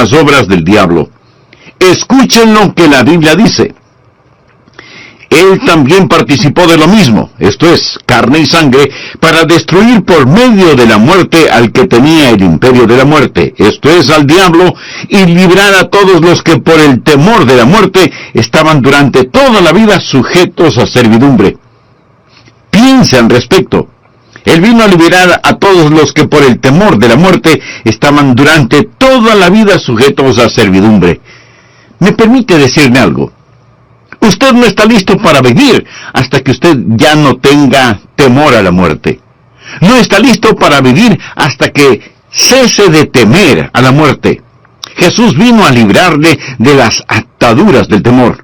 las obras del diablo. Escuchen lo que la Biblia dice. Él también participó de lo mismo, esto es, carne y sangre, para destruir por medio de la muerte al que tenía el imperio de la muerte, esto es, al diablo, y librar a todos los que por el temor de la muerte estaban durante toda la vida sujetos a servidumbre. Piensa al respecto. Él vino a liberar a todos los que por el temor de la muerte estaban durante toda la vida sujetos a servidumbre. ¿Me permite decirle algo? Usted no está listo para vivir hasta que usted ya no tenga temor a la muerte. No está listo para vivir hasta que cese de temer a la muerte. Jesús vino a librarle de las ataduras del temor.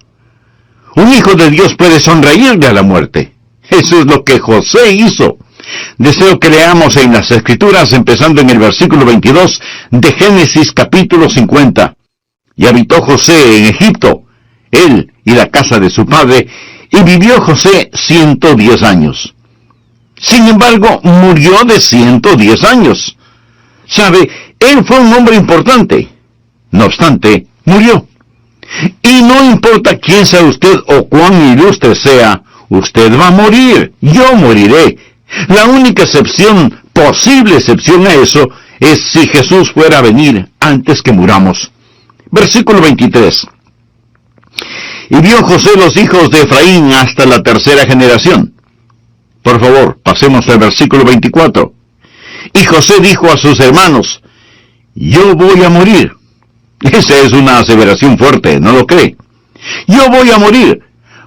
Un hijo de Dios puede sonreírle a la muerte. Eso es lo que José hizo. Deseo que leamos en las Escrituras, empezando en el versículo 22 de Génesis capítulo 50. Y habitó José en Egipto, él y la casa de su padre, y vivió José 110 años. Sin embargo, murió de 110 años. ¿Sabe? Él fue un hombre importante. No obstante, murió. Y no importa quién sea usted o cuán ilustre sea, usted va a morir. Yo moriré. La única excepción, posible excepción a eso, es si Jesús fuera a venir antes que muramos. Versículo 23. Y vio José los hijos de Efraín hasta la tercera generación. Por favor, pasemos al versículo 24. Y José dijo a sus hermanos, yo voy a morir. Esa es una aseveración fuerte, ¿no lo cree? Yo voy a morir,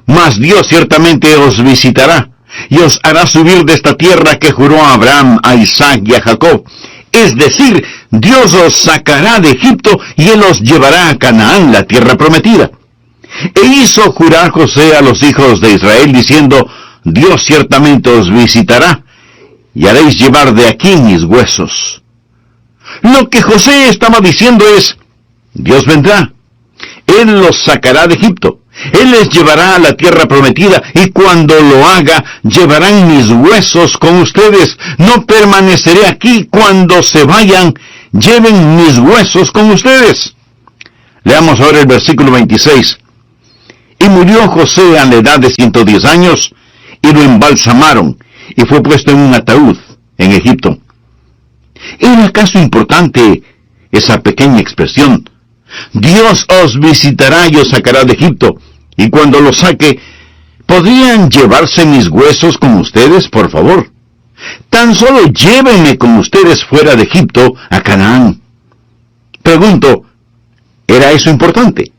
mas Dios ciertamente os visitará, y os hará subir de esta tierra que juró a Abraham, a Isaac y a Jacob. Es decir, Dios os sacará de Egipto, y Él os llevará a Canaán, la tierra prometida. E hizo jurar José a los hijos de Israel, diciendo, Dios ciertamente os visitará, y haréis llevar de aquí mis huesos. Lo que José estaba diciendo es, Dios vendrá, Él los sacará de Egipto, Él les llevará a la tierra prometida, y cuando lo haga, llevarán mis huesos con ustedes. No permaneceré aquí. Cuando se vayan, lleven mis huesos con ustedes. Leamos ahora el versículo 26. Y murió José a la edad de 110 años, y lo embalsamaron, y fue puesto en un ataúd en Egipto. ¿Era acaso importante esa pequeña expresión? Dios os visitará y os sacará de Egipto, y cuando los saque, ¿podrían llevarse mis huesos con ustedes, por favor? Tan solo llévenme con ustedes fuera de Egipto a Canaán. Pregunto, ¿era eso importante?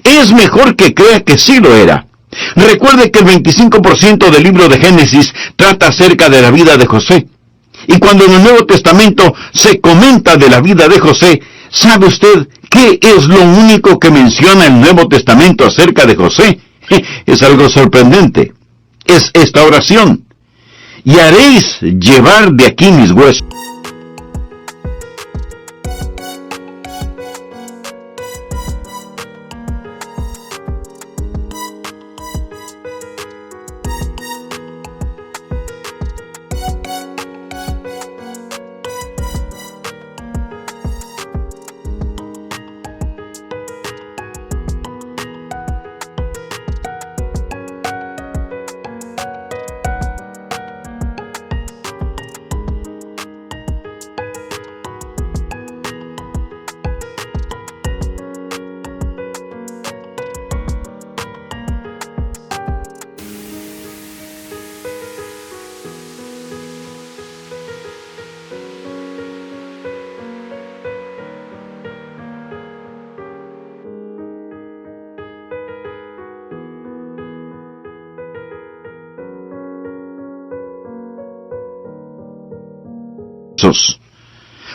Es mejor que crea que sí lo era. Recuerde que el 25% del libro de Génesis trata acerca de la vida de José. Y cuando en el Nuevo Testamento se comenta de la vida de José, ¿sabe usted qué es lo único que menciona el Nuevo Testamento acerca de José? Es algo sorprendente. Es esta oración. Y haréis llevar de aquí mis huesos.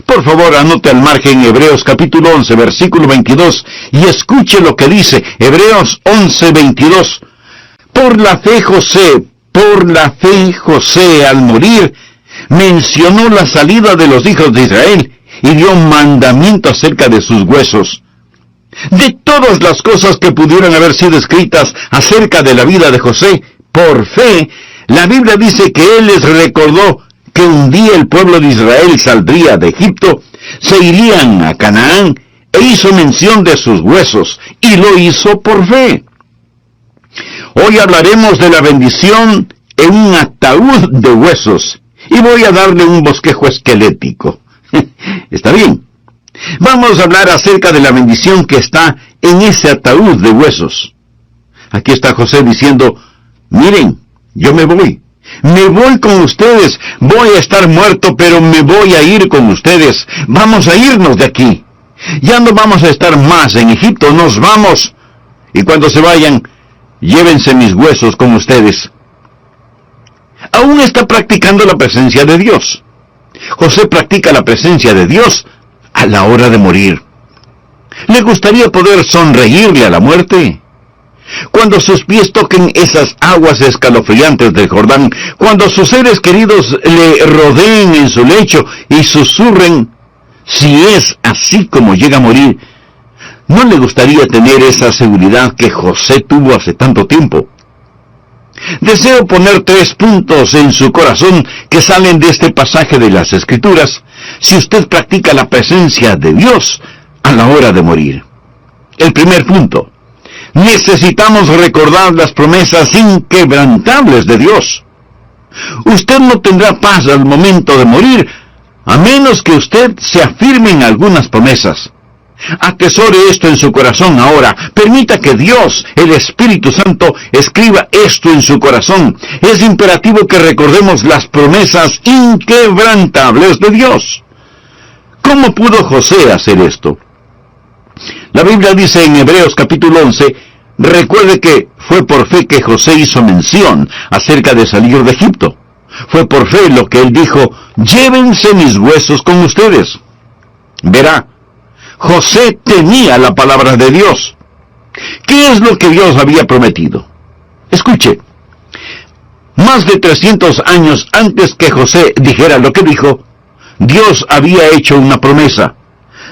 Por favor, anote al margen Hebreos capítulo 11, versículo 22, y escuche lo que dice Hebreos 11, 22. Por la fe José, al morir, mencionó la salida de los hijos de Israel, y dio mandamiento acerca de sus huesos. De todas las cosas que pudieran haber sido escritas acerca de la vida de José, por fe, la Biblia dice que Él les recordó que un día el pueblo de Israel saldría de Egipto, se irían a Canaán, e hizo mención de sus huesos, y lo hizo por fe. Hoy hablaremos de la bendición en un ataúd de huesos, y voy a darle un bosquejo esquelético. ¿Está bien? Vamos a hablar acerca de la bendición que está en ese ataúd de huesos. Aquí está José diciendo, miren, yo me voy con ustedes, voy a estar muerto, pero me voy a ir con ustedes, vamos a irnos de aquí. Ya no vamos a estar más en Egipto, nos vamos. Y cuando se vayan, llévense mis huesos con ustedes. Aún está practicando la presencia de Dios. José practica la presencia de Dios a la hora de morir. ¿Le gustaría poder sonreírle a la muerte? Cuando sus pies toquen esas aguas escalofriantes del Jordán, cuando sus seres queridos le rodeen en su lecho y susurren, si es así como llega a morir, ¿no le gustaría tener esa seguridad que José tuvo hace tanto tiempo? Deseo poner 3 puntos en su corazón que salen de este pasaje de las Escrituras, si usted practica la presencia de Dios a la hora de morir. El primer punto: necesitamos recordar las promesas inquebrantables de Dios. Usted no tendrá paz al momento de morir, a menos que usted se afirme en algunas promesas. Atesore esto en su corazón ahora. Permita que Dios, el Espíritu Santo, escriba esto en su corazón. Es imperativo que recordemos las promesas inquebrantables de Dios. ¿Cómo pudo José hacer esto? La Biblia dice en Hebreos capítulo 11, recuerde que fue por fe que José hizo mención acerca de salir de Egipto. Fue por fe lo que él dijo, llévense mis huesos con ustedes. Verá, José tenía la palabra de Dios. ¿Qué es lo que Dios había prometido? Escuche, más de 300 años antes que José dijera lo que dijo, Dios había hecho una promesa.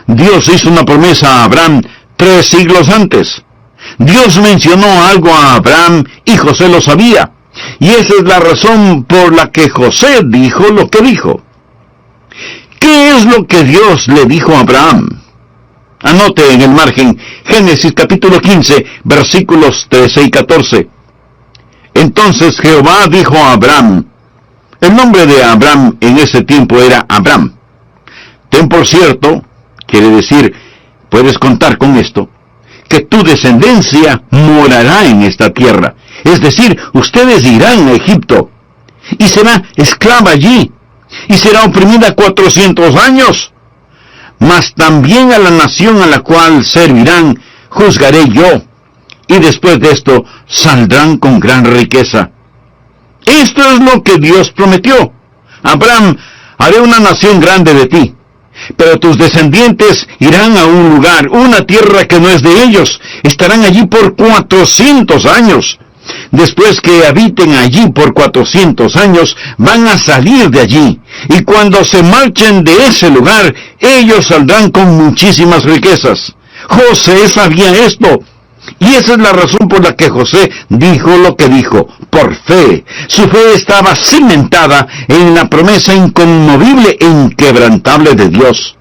Dios hizo una promesa a Abraham 3 siglos antes. Dios mencionó algo a Abraham y José lo sabía. Y esa es la razón por la que José dijo lo que dijo. ¿Qué es lo que Dios le dijo a Abraham? Anote en el margen Génesis capítulo 15, versículos 13 y 14. Entonces Jehová dijo a Abraham, el nombre de Abraham en ese tiempo era Abram. Ten por cierto, quiere decir, puedes contar con esto, que tu descendencia morará en esta tierra. Es decir, ustedes irán a Egipto, y será esclava allí, y será oprimida 400 años. Mas también a la nación a la cual servirán, juzgaré yo, y después de esto saldrán con gran riqueza. Esto es lo que Dios prometió. Abraham, haré una nación grande de ti, pero tus descendientes irán a un lugar, una tierra que no es de ellos. Estarán allí por 400 años. Después que habiten allí por 400 años, van a salir de allí. Y cuando se marchen de ese lugar, ellos saldrán con muchísimas riquezas. José sabía esto. Y esa es la razón por la que José dijo lo que dijo, por fe. Su fe estaba cimentada en la promesa inconmovible e inquebrantable de Dios.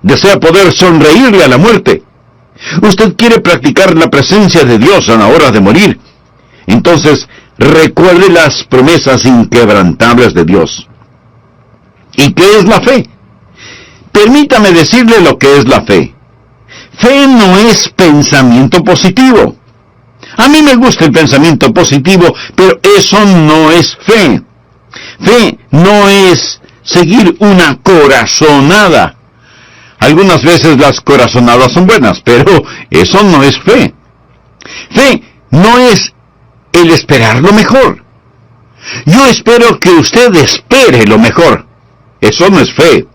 Desea poder sonreírle a la muerte. Usted quiere practicar la presencia de Dios a la hora de morir. Entonces, recuerde las promesas inquebrantables de Dios. ¿Y qué es la fe? Permítame decirle lo que es la fe. Fe no es pensamiento positivo. A mí me gusta el pensamiento positivo, pero eso no es fe. Fe no es seguir una corazonada. Algunas veces las corazonadas son buenas, pero eso no es fe. Fe no es el esperar lo mejor. Yo espero que usted espere lo mejor. Eso no es fe.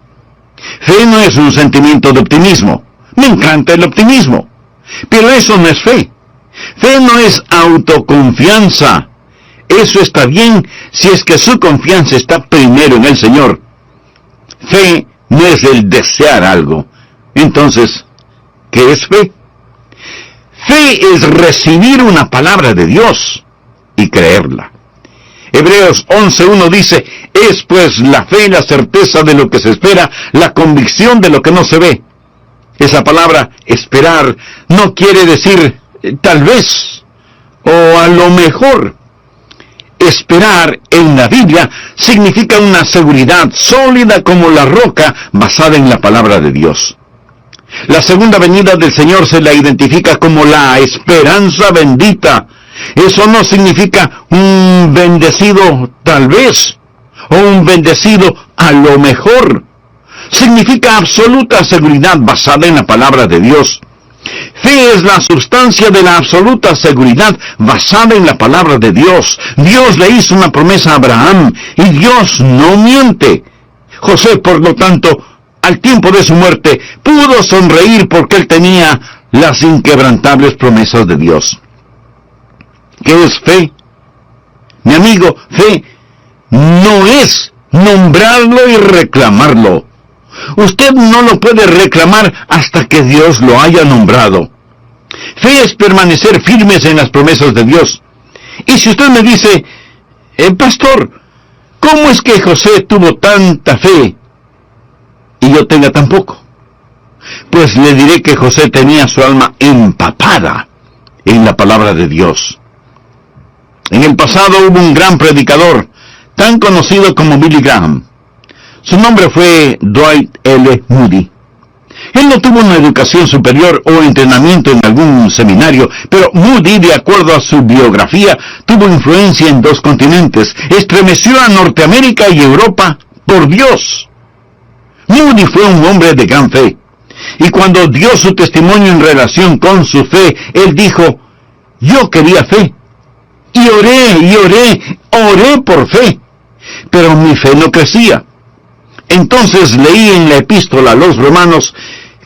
Fe no es un sentimiento de optimismo. Me encanta el optimismo, pero eso no es fe. Fe no es autoconfianza. Eso está bien si es que su confianza está primero en el Señor. Fe no es el desear algo. Entonces, ¿qué es fe? Fe es recibir una palabra de Dios y creerla. Hebreos 11:1 dice, es pues la fe la certeza de lo que se espera, la convicción de lo que no se ve. Esa palabra, esperar, no quiere decir tal vez o a lo mejor. Esperar en la Biblia significa una seguridad sólida como la roca basada en la palabra de Dios. La segunda venida del Señor se la identifica como la esperanza bendita. Eso no significa un bendecido tal vez o un bendecido a lo mejor. Significa absoluta seguridad basada en la palabra de Dios. Fe es la sustancia de la absoluta seguridad basada en la palabra de Dios. Dios le hizo una promesa a Abraham y Dios no miente. José, por lo tanto, al tiempo de su muerte, pudo sonreír porque él tenía las inquebrantables promesas de Dios. ¿Qué es fe? Mi amigo, fe no es nombrarlo y reclamarlo. Usted no lo puede reclamar hasta que Dios lo haya nombrado. Fe es permanecer firmes en las promesas de Dios. Y si usted me dice, pastor, ¿cómo es que José tuvo tanta fe y yo tenga tan poco? Pues le diré que José tenía su alma empapada en la palabra de Dios. En el pasado hubo un gran predicador, tan conocido como Billy Graham. Su nombre fue Dwight L. Moody. Él no tuvo una educación superior o entrenamiento en algún seminario, pero Moody, de acuerdo a su biografía, tuvo influencia en 2 continentes. Estremeció a Norteamérica y Europa por Dios. Moody fue un hombre de gran fe. Y cuando dio su testimonio en relación con su fe, él dijo, yo quería fe. Y oré por fe. Pero mi fe no crecía. Entonces leí en la epístola a los romanos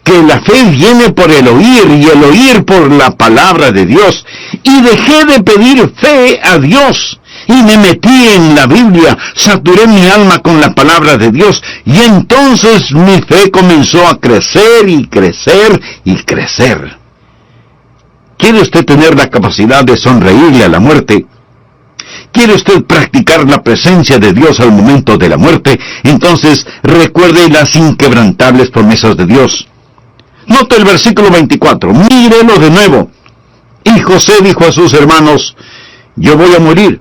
que la fe viene por el oír y el oír por la palabra de Dios. Y dejé de pedir fe a Dios y me metí en la Biblia, saturé mi alma con la palabra de Dios y entonces mi fe comenzó a crecer y crecer y crecer. ¿Quiere usted tener la capacidad de sonreírle a la muerte? ¿Quiere usted practicar la presencia de Dios al momento de la muerte? Entonces recuerde las inquebrantables promesas de Dios. Note el versículo 24, mírelo de nuevo. Y José dijo a sus hermanos, yo voy a morir,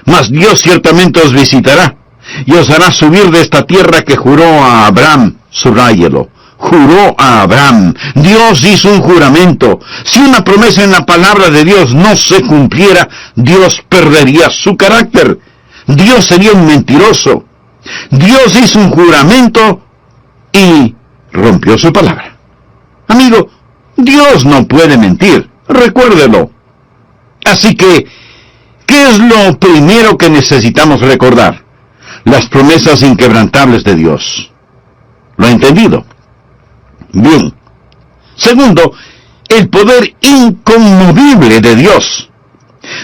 mas Dios ciertamente os visitará, y os hará subir de esta tierra que juró a Abraham. Subráyelo. Juró a Abraham. Dios hizo un juramento. Si una promesa en la palabra de Dios no se cumpliera, Dios perdería su carácter. Dios sería un mentiroso. Dios hizo un juramento y rompió su palabra. Amigo, Dios no puede mentir. Recuérdelo. Así que, ¿qué es lo primero que necesitamos recordar? Las promesas inquebrantables de Dios. ¿Lo ha entendido? Bien. Segundo, el poder inconmovible de Dios.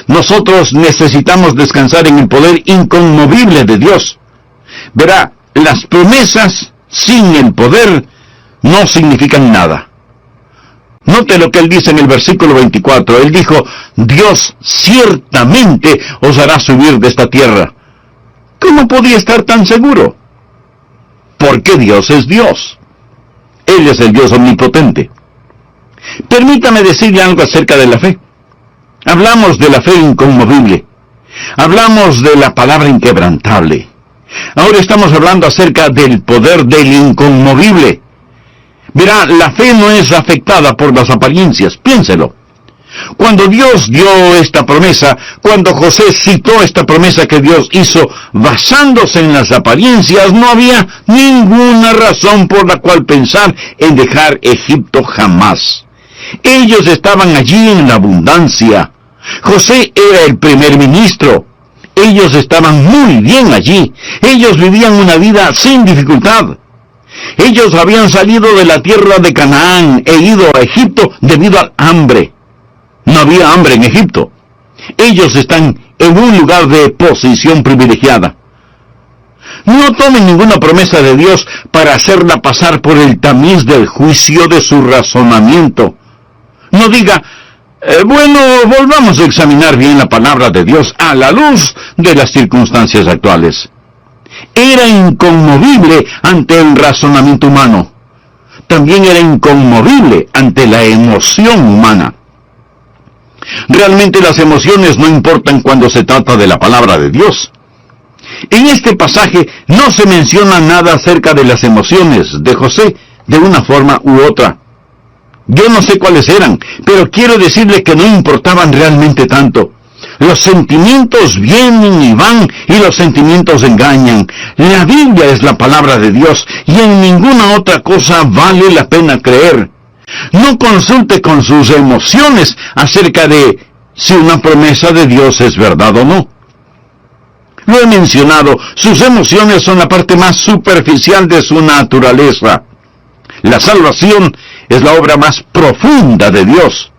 Nosotros necesitamos descansar en el poder inconmovible de Dios. Verá, las promesas sin el poder no significan nada. Note lo que él dice en el versículo 24. Él dijo, Dios ciertamente os hará subir de esta tierra. ¿Cómo podía estar tan seguro? Porque Dios es Dios. Él es el Dios omnipotente. Permítame decirle algo acerca de la fe. Hablamos de la fe inconmovible. Hablamos de la palabra inquebrantable. Ahora estamos hablando acerca del poder del inconmovible. Verá, la fe no es afectada por las apariencias. Piénselo. Cuando Dios dio esta promesa, cuando José citó esta promesa que Dios hizo basándose en las apariencias, no había ninguna razón por la cual pensar en dejar Egipto jamás. Ellos estaban allí en la abundancia. José era el primer ministro. Ellos estaban muy bien allí. Ellos vivían una vida sin dificultad. Ellos habían salido de la tierra de Canaán e ido a Egipto debido al hambre. No había hambre en Egipto. Ellos están en un lugar de posición privilegiada. No tomen ninguna promesa de Dios para hacerla pasar por el tamiz del juicio de su razonamiento. No diga, bueno, volvamos a examinar bien la palabra de Dios a la luz de las circunstancias actuales. Era inconmovible ante el razonamiento humano. también era inconmovible ante la emoción humana. Realmente las emociones no importan cuando se trata de la palabra de Dios. En este pasaje no se menciona nada acerca de las emociones de José de una forma u otra. Yo no sé cuáles eran, pero quiero decirle que no importaban realmente tanto. Los sentimientos vienen y van, y los sentimientos engañan. La Biblia es la palabra de Dios, y en ninguna otra cosa vale la pena creer. No consulte con sus emociones acerca de si una promesa de Dios es verdad o no. Lo he mencionado, sus emociones son la parte más superficial de su naturaleza. La salvación es la obra más profunda de Dios.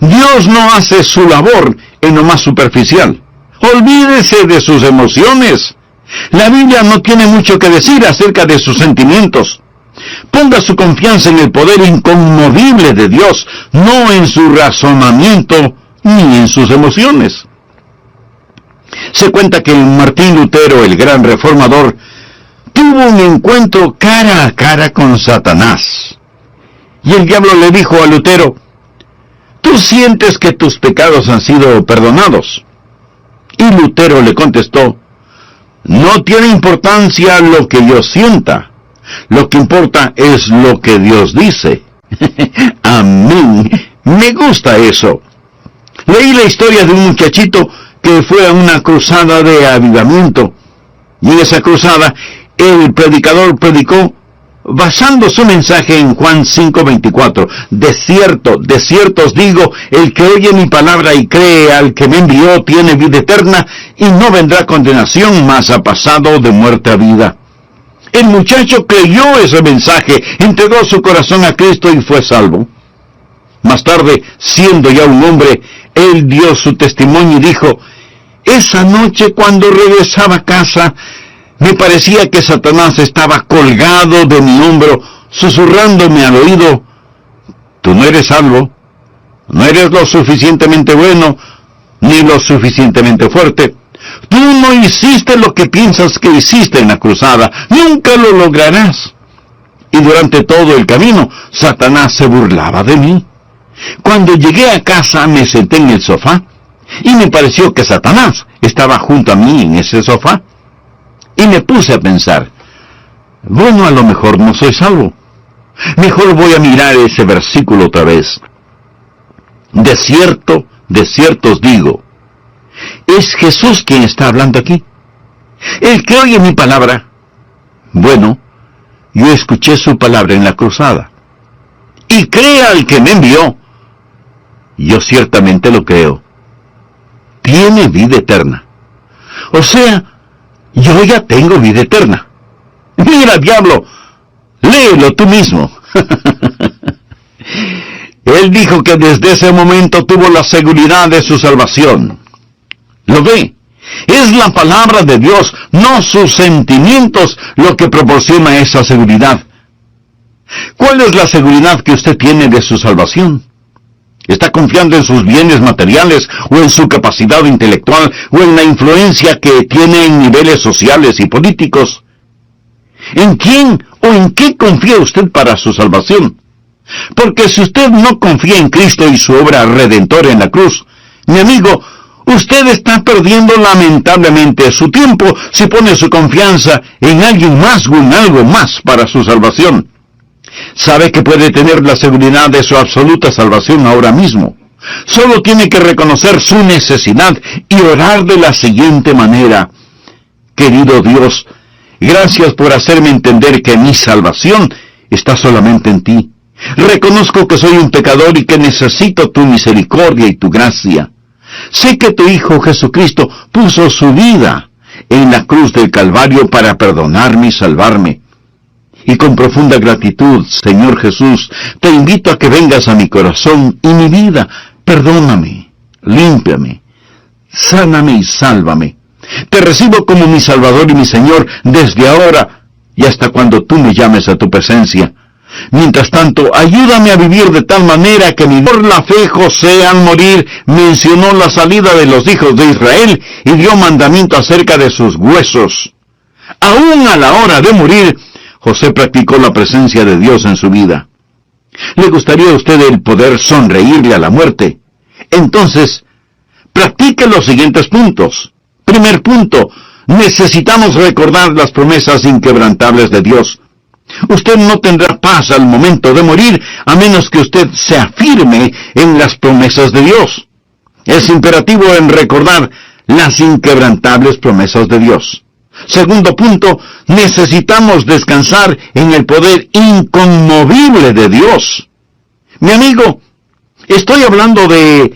Dios no hace su labor en lo más superficial. Olvídese de sus emociones. La Biblia no tiene mucho que decir acerca de sus sentimientos. Ponga su confianza en el poder inconmovible de Dios, no en su razonamiento ni en sus emociones. Se cuenta que Martín Lutero, el gran reformador, tuvo un encuentro cara a cara con Satanás. Y el diablo le dijo a Lutero: ¿tú sientes que tus pecados han sido perdonados? Y Lutero le contestó: no tiene importancia lo que yo sienta. Lo que importa es lo que Dios dice. Amén. Me gusta eso. Leí la historia de un muchachito que fue a una cruzada de avivamiento. Y en esa cruzada, el predicador predicó basando su mensaje en Juan 5:24. De cierto os digo, el que oye mi palabra y cree al que me envió tiene vida eterna, y no vendrá condenación, mas ha pasado de muerte a vida. El muchacho creyó ese mensaje, entregó su corazón a Cristo y fue salvo. Más tarde, siendo ya un hombre, él dio su testimonio y dijo: esa noche cuando regresaba a casa, me parecía que Satanás estaba colgado de mi hombro, susurrándome al oído: tú no eres salvo, no eres lo suficientemente bueno, ni lo suficientemente fuerte. Tú no hiciste lo que piensas que hiciste en la cruzada, nunca lo lograrás. Y durante todo el camino, Satanás se burlaba de mí. Cuando llegué a casa, me senté en el sofá, y me pareció que Satanás estaba junto a mí en ese sofá. Y me puse a pensar: bueno, a lo mejor no soy salvo. Mejor voy a mirar ese versículo otra vez. De cierto os digo. Es Jesús quien está hablando aquí. El que oye mi palabra. Bueno, yo escuché su palabra en la cruzada. Y cree al que me envió. Yo ciertamente lo creo. Tiene vida eterna. O sea, yo ya tengo vida eterna. Mira, diablo, léelo tú mismo. Él dijo que desde ese momento tuvo la seguridad de su salvación. ¿Lo ve? Es la palabra de Dios, no sus sentimientos, lo que proporciona esa seguridad. ¿Cuál es la seguridad que usted tiene de su salvación? ¿Está confiando en sus bienes materiales, o en su capacidad intelectual, o en la influencia que tiene en niveles sociales y políticos? ¿En quién o en qué confía usted para su salvación? Porque si usted no confía en Cristo y su obra redentora en la cruz, mi amigo, usted está perdiendo lamentablemente su tiempo si pone su confianza en alguien más o en algo más para su salvación. Sabe que puede tener la seguridad de su absoluta salvación ahora mismo. Solo tiene que reconocer su necesidad y orar de la siguiente manera: querido Dios, gracias por hacerme entender que mi salvación está solamente en ti. Reconozco que soy un pecador y que necesito tu misericordia y tu gracia. Sé que tu Hijo Jesucristo puso su vida en la cruz del Calvario para perdonarme y salvarme. Y con profunda gratitud, Señor Jesús, te invito a que vengas a mi corazón y mi vida. Perdóname, límpiame, sáname y sálvame. Te recibo como mi Salvador y mi Señor desde ahora y hasta cuando tú me llames a tu presencia. Mientras tanto, ayúdame a vivir de tal manera que por la fe José al morir mencionó la salida de los hijos de Israel y dio mandamiento acerca de sus huesos. Aún a la hora de morir, José practicó la presencia de Dios en su vida. ¿Le gustaría a usted el poder sonreírle a la muerte? Entonces, practique los siguientes puntos. Primer punto, necesitamos recordar las promesas inquebrantables de Dios. Usted no tendrá paz al momento de morir a menos que usted se afirme en las promesas de Dios. Es imperativo en recordar las inquebrantables promesas de Dios. Segundo punto, necesitamos descansar en el poder inconmovible de Dios. Mi amigo, estoy hablando de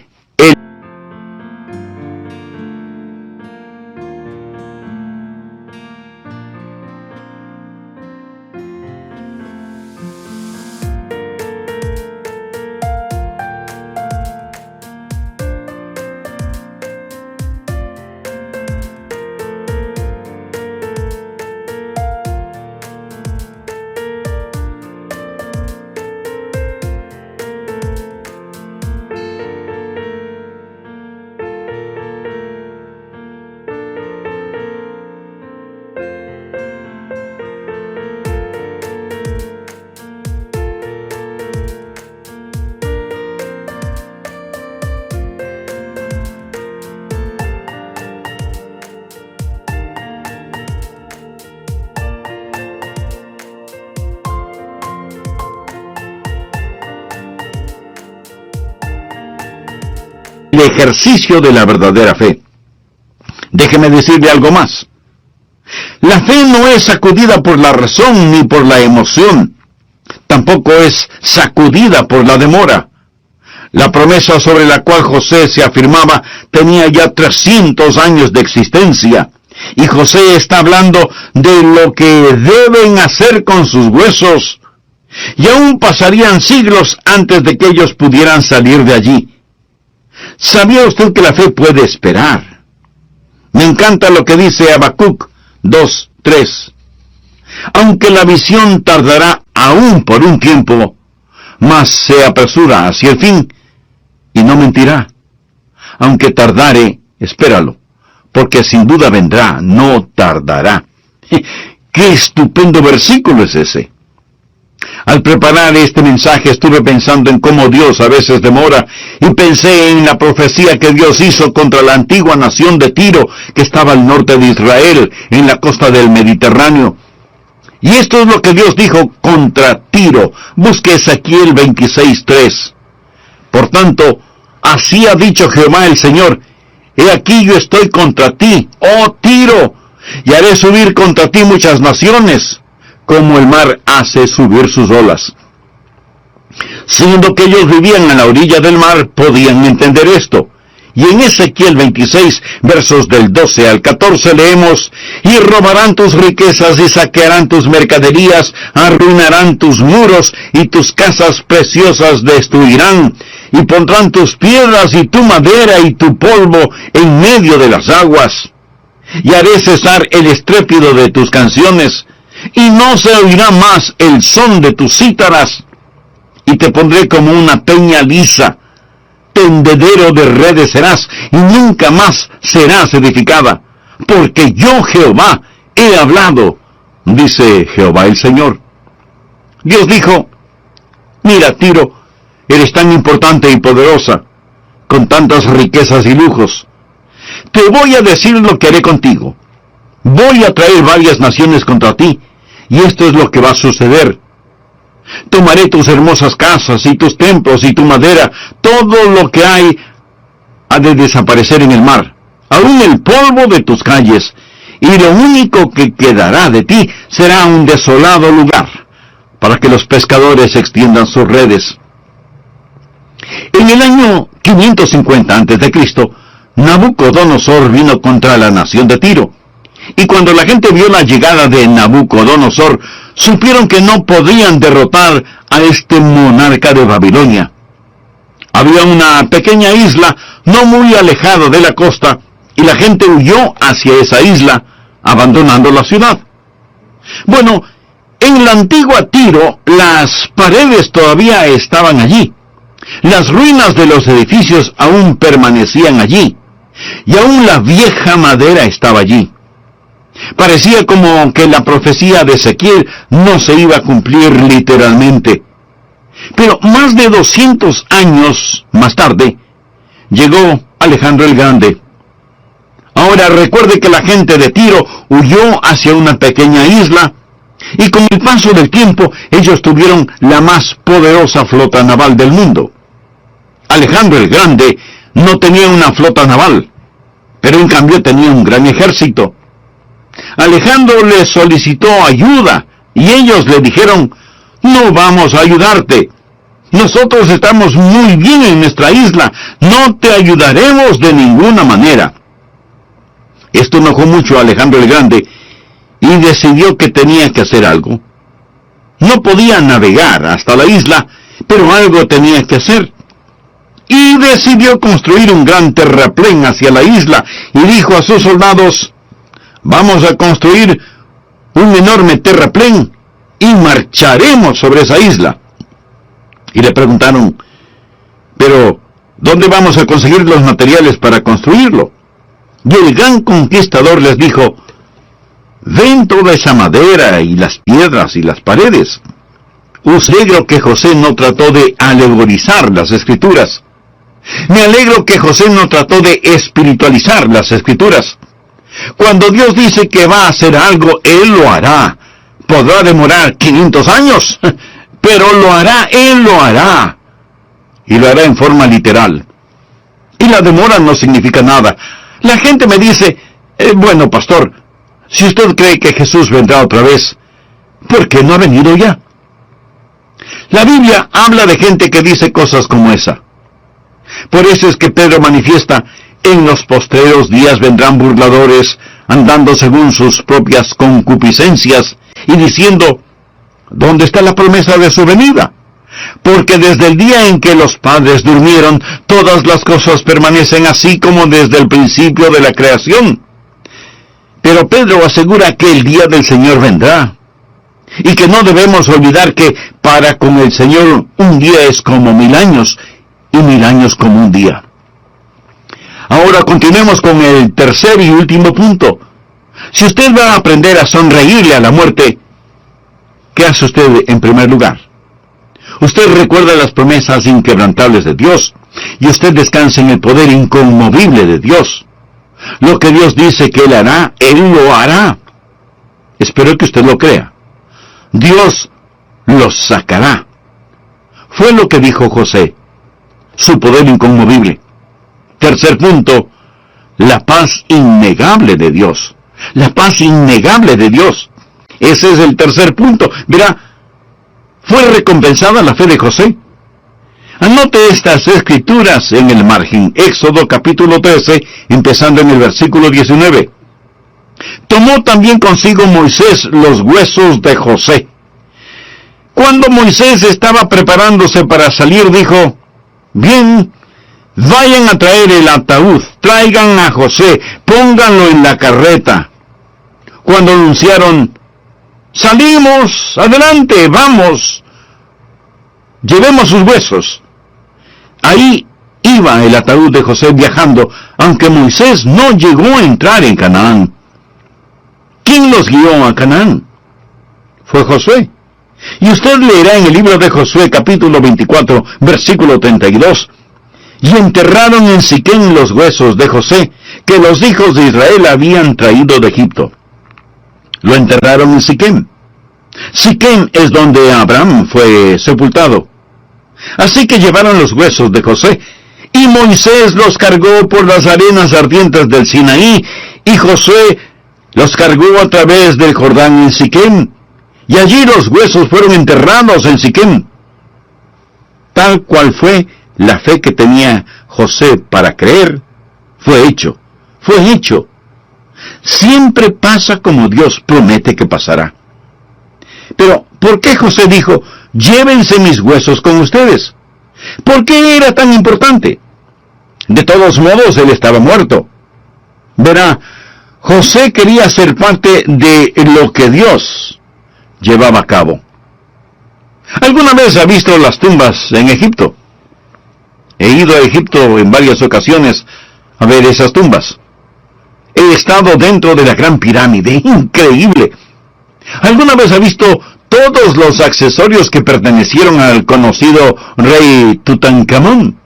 el ejercicio de la verdadera fe. Déjeme decirle algo más. La fe no es sacudida por la razón ni por la emoción. Tampoco es sacudida por la demora. La promesa sobre la cual José se afirmaba tenía ya 300 años de existencia. Y José está hablando de lo que deben hacer con sus huesos. Y aún pasarían siglos antes de que ellos pudieran salir de allí. ¿Sabía usted que la fe puede esperar? Me encanta lo que dice Habacuc 2:3. Aunque la visión tardará aún por un tiempo, mas se apresura hacia el fin, y no mentirá. Aunque tardare, espéralo, porque sin duda vendrá, no tardará. ¡Qué estupendo versículo es ese! Al preparar este mensaje estuve pensando en cómo Dios a veces demora, y pensé en la profecía que Dios hizo contra la antigua nación de Tiro, que estaba al norte de Israel, en la costa del Mediterráneo. Y esto es lo que Dios dijo contra Tiro. Busque Ezequiel 26:3. Por tanto, así ha dicho Jehová el Señor: He aquí yo estoy contra ti, oh Tiro, y haré subir contra ti muchas naciones, como el mar hace subir sus olas. Siendo que ellos vivían a la orilla del mar, podían entender esto. Y en Ezequiel 26, versos del 12 al 14 leemos: Y robarán tus riquezas y saquearán tus mercaderías, arruinarán tus muros y tus casas preciosas destruirán, y pondrán tus piedras y tu madera y tu polvo en medio de las aguas. Y haré cesar el estrépito de tus canciones, y no se oirá más el son de tus cítaras, y te pondré como una peña lisa, tendedero de redes serás, y nunca más serás edificada, porque yo Jehová he hablado, dice Jehová el Señor. Dios dijo: Mira, Tiro, eres tan importante y poderosa, con tantas riquezas y lujos. Te voy a decir lo que haré contigo. Voy a traer varias naciones contra ti, y esto es lo que va a suceder. Tomaré tus hermosas casas y tus templos y tu madera, todo lo que hay ha de desaparecer en el mar, aún el polvo de tus calles, y lo único que quedará de ti será un desolado lugar, para que los pescadores extiendan sus redes. En el año 550 a.C., Nabucodonosor vino contra la nación de Tiro. Y cuando la gente vio la llegada de Nabucodonosor, supieron que no podían derrotar a este monarca de Babilonia. Había una pequeña isla no muy alejada de la costa, y la gente huyó hacia esa isla, abandonando la ciudad. Bueno, en la antigua Tiro, las paredes todavía estaban allí. Las ruinas de los edificios aún permanecían allí, y aún la vieja madera estaba allí. Parecía como que la profecía de Ezequiel no se iba a cumplir literalmente. Pero más de 200 años más tarde, llegó Alejandro el Grande. Ahora recuerde que la gente de Tiro huyó hacia una pequeña isla, y con el paso del tiempo ellos tuvieron la más poderosa flota naval del mundo. Alejandro el Grande no tenía una flota naval, pero en cambio tenía un gran ejército. Alejandro les solicitó ayuda, y ellos le dijeron: no vamos a ayudarte. Nosotros estamos muy bien en nuestra isla, no te ayudaremos de ninguna manera. Esto enojó mucho a Alejandro el Grande, y decidió que tenía que hacer algo. No podía navegar hasta la isla, pero algo tenía que hacer. Y decidió construir un gran terraplén hacia la isla, y dijo a sus soldados: vamos a construir un enorme terraplén, y marcharemos sobre esa isla. Y le preguntaron: pero, ¿dónde vamos a conseguir los materiales para construirlo? Y el gran conquistador les dijo: ven toda esa madera y las piedras y las paredes. Os alegro que José no trató de alegorizar las Escrituras. Me alegro que José no trató de espiritualizar las Escrituras. Cuando Dios dice que va a hacer algo, Él lo hará. Podrá demorar 500 años, pero lo hará, Él lo hará. Y lo hará en forma literal. Y la demora no significa nada. La gente me dice: bueno, pastor, si usted cree que Jesús vendrá otra vez, ¿por qué no ha venido ya? La Biblia habla de gente que dice cosas como esa. Por eso es que Pedro manifiesta: en los postreros días vendrán burladores, andando según sus propias concupiscencias, y diciendo: ¿dónde está la promesa de su venida? Porque desde el día en que los padres durmieron, todas las cosas permanecen así como desde el principio de la creación. Pero Pedro asegura que el día del Señor vendrá, y que no debemos olvidar que para con el Señor un día es como 1000 años, y 1000 años como un día. Ahora continuemos con el tercer y último punto. Si usted va a aprender a sonreírle a la muerte, ¿qué hace usted en primer lugar? Usted recuerda las promesas inquebrantables de Dios, y usted descansa en el poder inconmovible de Dios. Lo que Dios dice que Él hará, Él lo hará. Espero que usted lo crea. Dios los sacará. Fue lo que dijo José, su poder inconmovible. Tercer punto, la paz innegable de Dios. La paz innegable de Dios. Ese es el tercer punto. Verá, ¿fue recompensada la fe de José? Anote estas escrituras en el margen. Éxodo capítulo 13, empezando en el versículo 19. Tomó también consigo Moisés los huesos de José. Cuando Moisés estaba preparándose para salir, dijo: bien, vayan a traer el ataúd, traigan a José, pónganlo en la carreta. Cuando anunciaron: salimos, adelante, vamos, llevemos sus huesos. Ahí iba el ataúd de José viajando, aunque Moisés no llegó a entrar en Canaán. ¿Quién los guió a Canaán? Fue Josué. Y usted leerá en el libro de Josué capítulo 24, versículo 32. Y enterraron en Siquem los huesos de José, que los hijos de Israel habían traído de Egipto. Lo enterraron en Siquem. Siquem es donde Abraham fue sepultado. Así que llevaron los huesos de José, y Moisés los cargó por las arenas ardientes del Sinaí, y Josué los cargó a través del Jordán en Siquem, y allí los huesos fueron enterrados en Siquem. Tal cual fue la fe que tenía José para creer, fue hecho. Siempre pasa como Dios promete que pasará. Pero, ¿por qué José dijo: llévense mis huesos con ustedes? ¿Por qué era tan importante? De todos modos, él estaba muerto. Verá, José quería ser parte de lo que Dios llevaba a cabo. ¿Alguna vez ha visto las tumbas en Egipto? He ido a Egipto en varias ocasiones a ver esas tumbas. He estado dentro de la Gran Pirámide. Increíble. ¿Alguna vez ha visto todos los accesorios que pertenecieron al conocido rey Tutankamón?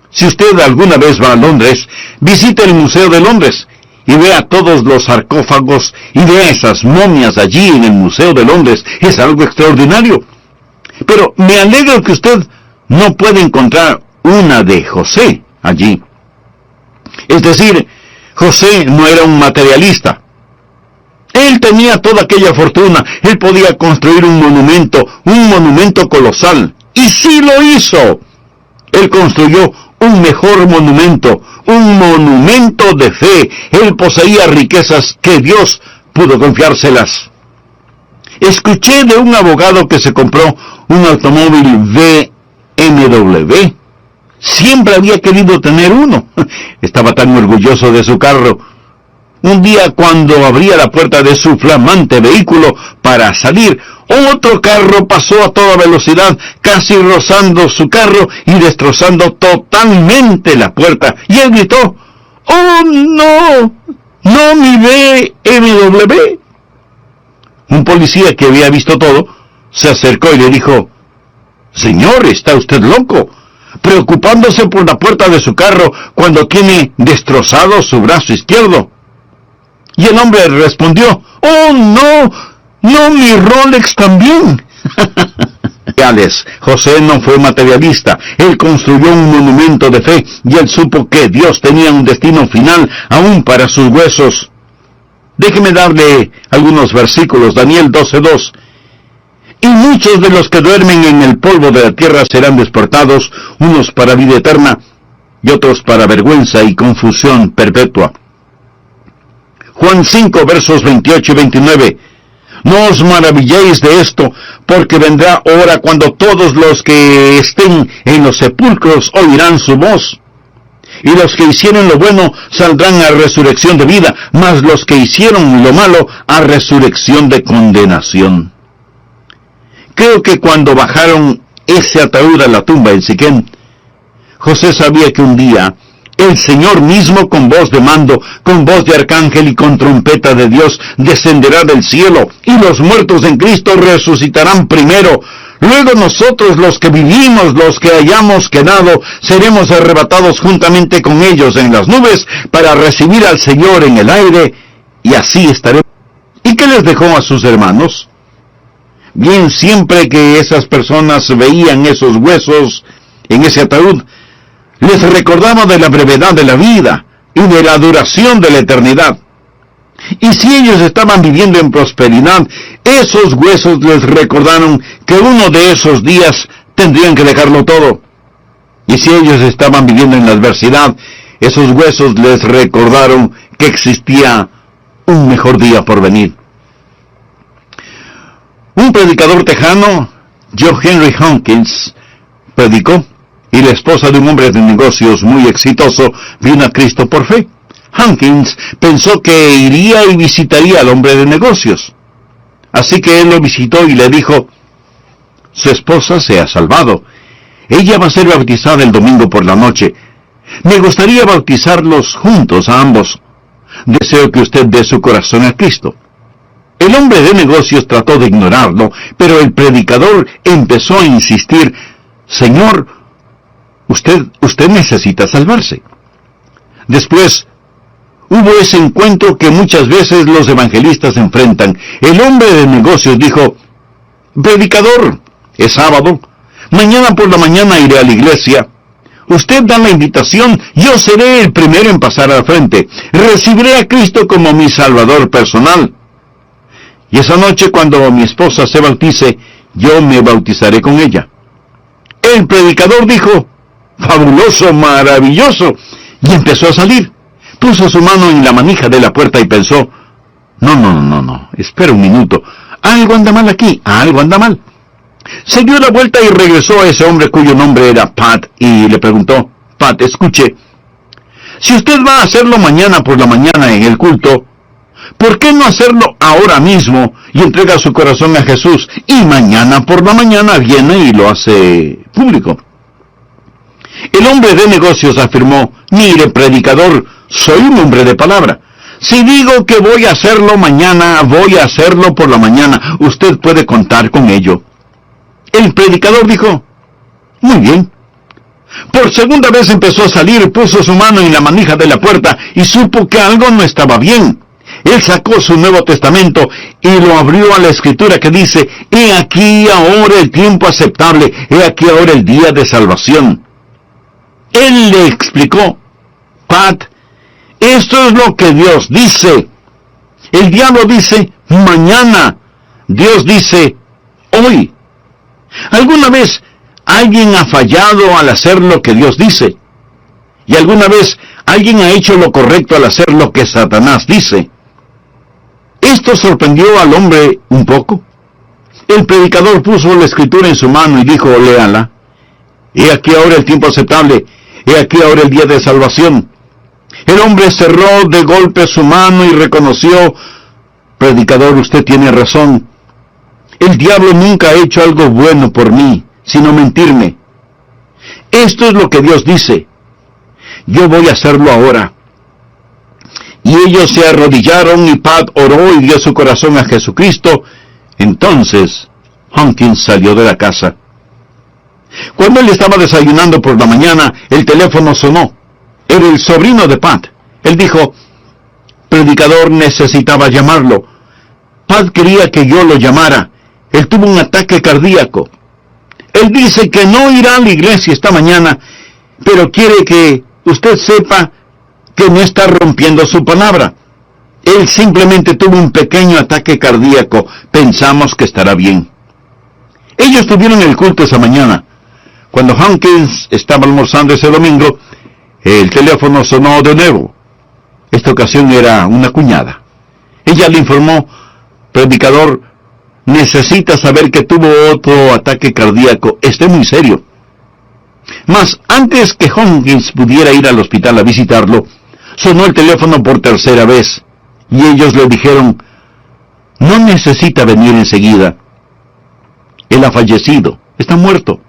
Si usted alguna vez va a Londres, visite el Museo de Londres y vea todos los sarcófagos y vea esas momias allí en el Museo de Londres. Es algo extraordinario. Pero me alegro que usted no puede encontrar una de José allí. Es decir, José no era un materialista. Él tenía toda aquella fortuna. Él podía construir un monumento colosal. Y sí lo hizo. Él construyó un mejor monumento, un monumento de fe. Él poseía riquezas que Dios pudo confiárselas. Escuché de un abogado que se compró un automóvil BMW. Siempre había querido tener uno. Estaba tan orgulloso de su carro. Un día, cuando abría la puerta de su flamante vehículo para salir, otro carro pasó a toda velocidad, casi rozando su carro y destrozando totalmente la puerta. Y él gritó: ¡Oh, no! ¡No mi BMW! Un policía que había visto todo se acercó y le dijo: «Señor, ¿está usted loco? Preocupándose por la puerta de su carro cuando tiene destrozado su brazo izquierdo». Y el hombre respondió: «¡Oh, no! ¡No, mi Rolex también!» José no fue materialista. Él construyó un monumento de fe y él supo que Dios tenía un destino final aún para sus huesos. Déjeme darle algunos versículos. Daniel 12:2. «Y muchos de los que duermen en el polvo de la tierra serán despertados, unos para vida eterna y otros para vergüenza y confusión perpetua». Juan 5, versos 28 y 29. «No os maravilléis de esto, porque vendrá hora cuando todos los que estén en los sepulcros oirán su voz. Y los que hicieron lo bueno saldrán a resurrección de vida, mas los que hicieron lo malo a resurrección de condenación». Creo que cuando bajaron ese ataúd a la tumba en Siquem, José sabía que un día el Señor mismo, con voz de mando, con voz de arcángel y con trompeta de Dios, descenderá del cielo, y los muertos en Cristo resucitarán primero. Luego nosotros, los que vivimos, los que hayamos quedado, seremos arrebatados juntamente con ellos en las nubes para recibir al Señor en el aire, y así estaremos. ¿Y qué les dejó a sus hermanos? Bien, siempre que esas personas veían esos huesos en ese ataúd, les recordaba de la brevedad de la vida y de la duración de la eternidad. Y si ellos estaban viviendo en prosperidad, esos huesos les recordaron que uno de esos días tendrían que dejarlo todo. Y si ellos estaban viviendo en la adversidad, esos huesos les recordaron que existía un mejor día por venir. Un predicador tejano, Joe Henry Hawkins, predicó, y la esposa de un hombre de negocios muy exitoso vino a Cristo por fe. Hawkins pensó que iría y visitaría al hombre de negocios. Así que él lo visitó y le dijo: «Su esposa se ha salvado. Ella va a ser bautizada el domingo por la noche. Me gustaría bautizarlos juntos a ambos. Deseo que usted dé su corazón a Cristo». El hombre de negocios trató de ignorarlo, pero el predicador empezó a insistir: «Señor, usted necesita salvarse». Después hubo ese encuentro que muchas veces los evangelistas enfrentan. El hombre de negocios dijo: «Predicador, es sábado. Mañana por la mañana iré a la iglesia. Usted da la invitación, yo seré el primero en pasar al frente. Recibiré a Cristo como mi Salvador personal. Y esa noche, cuando mi esposa se bautice, yo me bautizaré con ella». El predicador dijo: «Fabuloso, maravilloso», y empezó a salir. Puso su mano en la manija de la puerta y pensó: No, espera un minuto. Algo anda mal aquí, algo anda mal. Se dio la vuelta y regresó a ese hombre cuyo nombre era Pat y le preguntó: «Pat, escuche, si usted va a hacerlo mañana por la mañana en el culto, ¿por qué no hacerlo ahora mismo y entrega su corazón a Jesús y mañana por la mañana viene y lo hace público?» El hombre de negocios afirmó: «Mire, predicador, soy un hombre de palabra. Si digo que voy a hacerlo mañana, voy a hacerlo por la mañana. Usted puede contar con ello. El predicador dijo, muy bien. Por segunda vez empezó a salir, puso su mano en la manija de la puerta y supo que algo no estaba bien. Él sacó su Nuevo Testamento y lo abrió a la Escritura que dice, he aquí ahora el tiempo aceptable, he aquí ahora el día de salvación. Él le explicó, Pat, esto es lo que Dios dice. El diablo dice, mañana. Dios dice, hoy. ¿Alguna vez alguien ha fallado al hacer lo que Dios dice? ¿Y alguna vez alguien ha hecho lo correcto al hacer lo que Satanás dice? Esto sorprendió al hombre un poco. El predicador puso la Escritura en su mano y dijo, léala. He aquí ahora el tiempo aceptable, he aquí ahora el día de salvación. El hombre cerró de golpe su mano y reconoció, predicador, usted tiene razón. El diablo nunca ha hecho algo bueno por mí, sino mentirme. Esto es lo que Dios dice. Yo voy a hacerlo ahora. Y ellos se arrodillaron y Pat oró y dio su corazón a Jesucristo. Entonces, Hawkins salió de la casa. Cuando él estaba desayunando por la mañana, el teléfono sonó. Era el sobrino de Pat. Él dijo, predicador, necesitaba llamarlo. Pat quería que yo lo llamara. Él tuvo un ataque cardíaco. Él dice que no irá a la iglesia esta mañana, pero quiere que usted sepa que no está rompiendo su palabra. Él simplemente tuvo un pequeño ataque cardíaco. Pensamos que estará bien. Ellos tuvieron el culto esa mañana. Cuando Hawkins estaba almorzando ese domingo, el teléfono sonó de nuevo. Esta ocasión era una cuñada. Ella le informó, predicador, necesita saber que tuvo otro ataque cardíaco. Esté muy serio. Mas antes que Hawkins pudiera ir al hospital a visitarlo, sonó el teléfono por tercera vez, y ellos le dijeron, no necesita venir enseguida. Él ha fallecido, está muerto.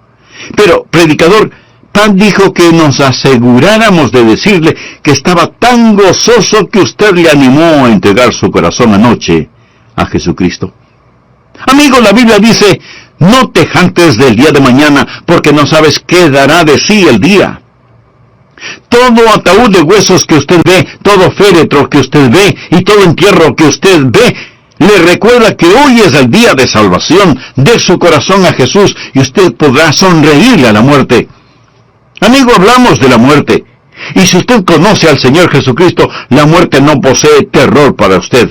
Pero, predicador, Pat dijo que nos aseguráramos de decirle que estaba tan gozoso que usted le animó a entregar su corazón anoche a Jesucristo. Amigo, la Biblia dice, no te jactes del día de mañana, porque no sabes qué dará de sí el día. Todo ataúd de huesos que usted ve, todo féretro que usted ve y todo entierro que usted ve, le recuerda que hoy es el día de salvación. Dé su corazón a Jesús y usted podrá sonreírle a la muerte. Amigo, hablamos de la muerte. Y si usted conoce al Señor Jesucristo, la muerte no posee terror para usted.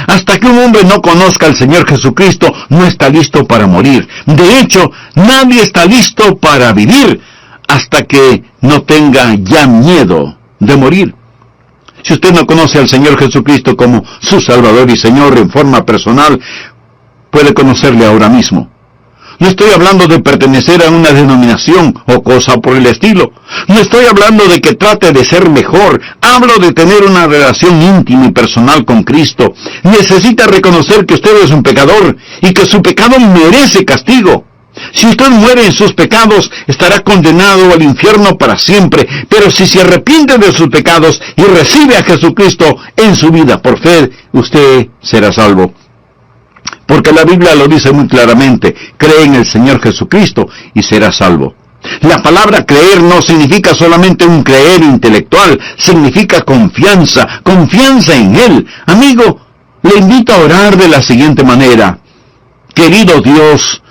Hasta que un hombre no conozca al Señor Jesucristo, no está listo para morir. De hecho, nadie está listo para vivir hasta que no tenga ya miedo de morir. Si usted no conoce al Señor Jesucristo como su Salvador y Señor en forma personal, puede conocerle ahora mismo. No estoy hablando de pertenecer a una denominación o cosa por el estilo. No estoy hablando de que trate de ser mejor. Hablo de tener una relación íntima y personal con Cristo. Necesita reconocer que usted es un pecador y que su pecado merece castigo. Si usted muere en sus pecados, estará condenado al infierno para siempre. Pero si se arrepiente de sus pecados y recibe a Jesucristo en su vida por fe, usted será salvo. Porque la Biblia lo dice muy claramente, cree en el Señor Jesucristo y será salvo. La palabra creer no significa solamente un creer intelectual, significa confianza en Él. Amigo, le invito a orar de la siguiente manera. Querido Dios,